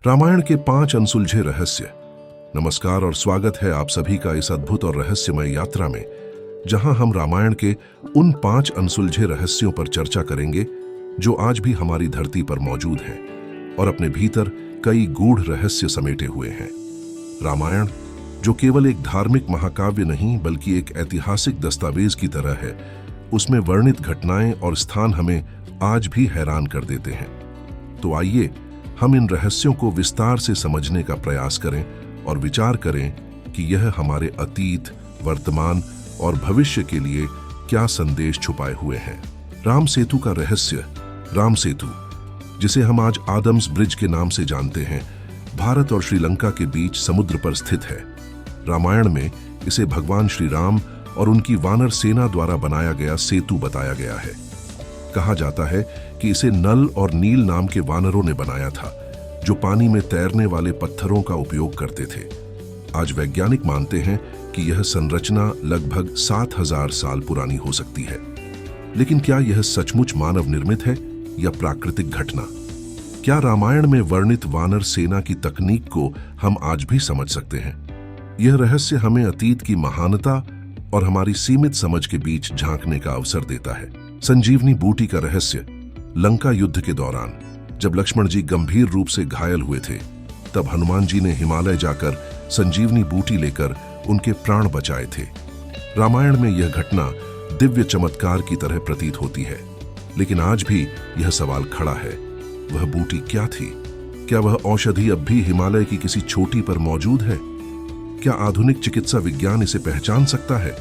रामायण के 5 अनसुलझे रहस्य। नमस्कार और स्वागत है आप सभी का इस अद्भुत और रहस्यमय यात्रा में, जहां हम रामायण के उन 5 अनसुलझे रहस्यों पर चर्चा करेंगे जो आज भी हमारी धरती पर मौजूद हैं और अपने भीतर कई गूढ़ रहस्य समेटे हुए हैं। रामायण, जो केवल एक धार्मिक महाकाव्य नहीं बल्कि एक ऐतिहासिक दस्तावेज की तरह है, उसमें वर्णित घटनाएं और स्थान हमें आज भी हैरान कर देते हैं। तो आइए हम इन रहस्यों को विस्तार से समझने का प्रयास करें और विचार करें कि यह हमारे अतीत, वर्तमान और भविष्य के लिए क्या संदेश छुपाए हुए हैं। राम सेतु का रहस्य। राम सेतु, जिसे हम आज आदम्स ब्रिज के नाम से जानते हैं, भारत और श्रीलंका के बीच समुद्र पर स्थित है। रामायण में इसे भगवान श्री राम और उनकी वानर सेना द्वारा बनाया गया सेतु बताया गया है। कहा जाता है कि इसे नल और नील नाम के वानरों ने बनाया था, जो पानी में तैरने वाले पत्थरों का उपयोग करते थे। आज वैज्ञानिक मानते हैं कि यह संरचना लगभग 7000 साल पुरानी हो सकती है। लेकिन क्या यह सचमुच मानव निर्मित है या प्राकृतिक घटना? क्या रामायण में वर्णित वानर सेना की तकनीक को हम आज भी समझ सकते हैं? यह रहस्य हमें अतीत की महानता और हमारी सीमित समझ के बीच झांकने का अवसर देता है। संजीवनी बूटी का रहस्य। लंका युद्ध के दौरान जब लक्ष्मण जी गंभीर रूप से घायल हुए थे, तब हनुमान जी ने हिमालय जाकर संजीवनी बूटी लेकर उनके प्राण बचाए थे। रामायण में यह घटना दिव्य चमत्कार की तरह प्रतीत होती है, लेकिन आज भी यह सवाल खड़ा है, वह बूटी क्या थी? क्या वह औषधि अब भी हिमालय की किसी चोटी पर मौजूद है? क्या आधुनिक चिकित्सा विज्ञान इसे पहचान सकता है?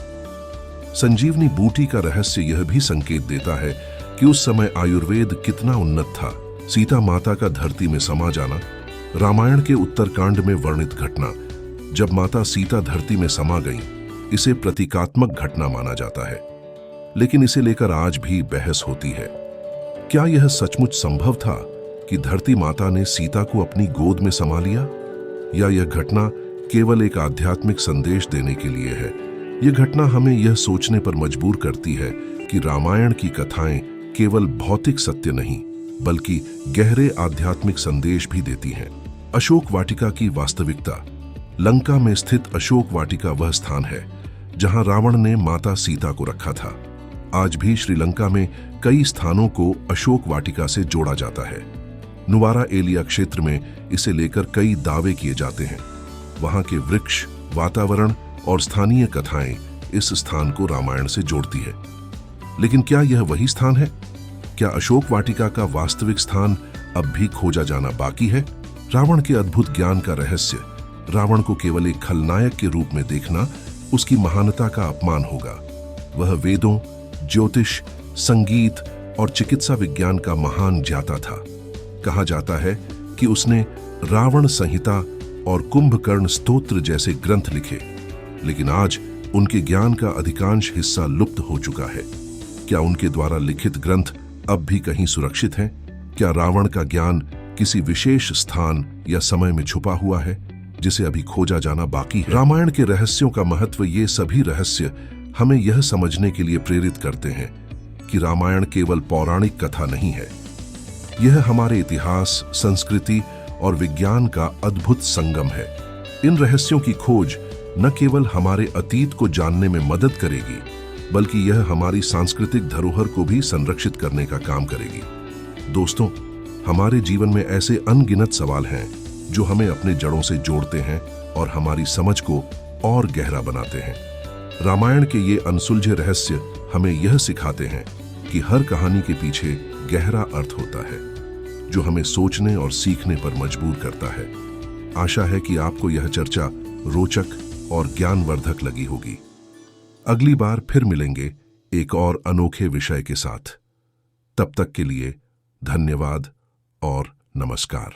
संजीवनी बूटी का रहस्य यह भी संकेत देता है कि उस समय आयुर्वेद कितना उन्नत था। सीता माता का धरती में समा जाना। रामायण के उत्तरकांड में वर्णित घटना, जब माता सीता धरती में समा गईं, इसे प्रतीकात्मक घटना माना जाता है, लेकिन इसे लेकर आज भी बहस होती है। क्या यह सचमुच संभव था कि धरती माता ने सीता को अपनी गोद में समा लिया, या यह घटना केवल एक आध्यात्मिक संदेश देने के लिए है? यह घटना हमें यह सोचने पर मजबूर करती है कि रामायण की कथाएं केवल भौतिक सत्य नहीं बल्कि गहरे आध्यात्मिक संदेश भी देती हैं। अशोक वाटिका की वास्तविकता। लंका में स्थित अशोक वाटिका वह स्थान है जहां रावण ने माता सीता को रखा था। आज भी श्रीलंका में कई स्थानों को अशोक वाटिका से जोड़ा जाता है। नुवारा एलिया क्षेत्र में इसे लेकर कई दावे किए जाते हैं। वहां के वृक्ष, वातावरण और स्थानीय कथाएं इस स्थान को रामायण से जोड़ती है। लेकिन क्या यह वही स्थान है? क्या अशोक वाटिका का वास्तविक स्थान अब भी खोजा जाना बाकी है? रावण के अद्भुत ज्ञान का रहस्य। रावण को केवल एक खलनायक के रूप में देखना उसकी महानता का अपमान होगा। वह वेदों, ज्योतिष, संगीत और चिकित्सा विज्ञान का महान ज्ञाता था। कहा जाता है कि उसने रावण संहिता और कुंभकर्ण स्तोत्र जैसे ग्रंथ लिखे, लेकिन आज उनके ज्ञान का अधिकांश हिस्सा लुप्त हो चुका है। क्या उनके द्वारा लिखित ग्रंथ अब भी कहीं सुरक्षित हैं? क्या रावण का ज्ञान किसी विशेष स्थान या समय में छुपा हुआ है जिसे अभी खोजा जाना बाकी है? रामायण के रहस्यों का महत्व। ये सभी रहस्य हमें यह समझने के लिए प्रेरित करते हैं कि रामायण केवल पौराणिक कथा नहीं है, यह हमारे इतिहास, संस्कृति और विज्ञान का अद्भुत संगम है। इन रहस्यों की खोज न केवल हमारे अतीत को जानने में मदद करेगी, बल्कि यह हमारी सांस्कृतिक धरोहर को भी संरक्षित करने का काम करेगी। दोस्तों, हमारे जीवन में ऐसे अनगिनत सवाल हैं जो हमें अपने जड़ों से जोड़ते हैं और हमारी समझ को और गहरा बनाते हैं। रामायण के ये अनसुलझे रहस्य हमें यह सिखाते हैं कि हर कहानी के पीछे गहरा अर्थ होता है, जो हमें सोचने और सीखने पर मजबूर करता है। आशा है कि आपको यह चर्चा रोचक और ज्ञानवर्धक लगी होगी। अगली बार फिर मिलेंगे एक और अनोखे विषय के साथ। तब तक के लिए धन्यवाद और नमस्कार।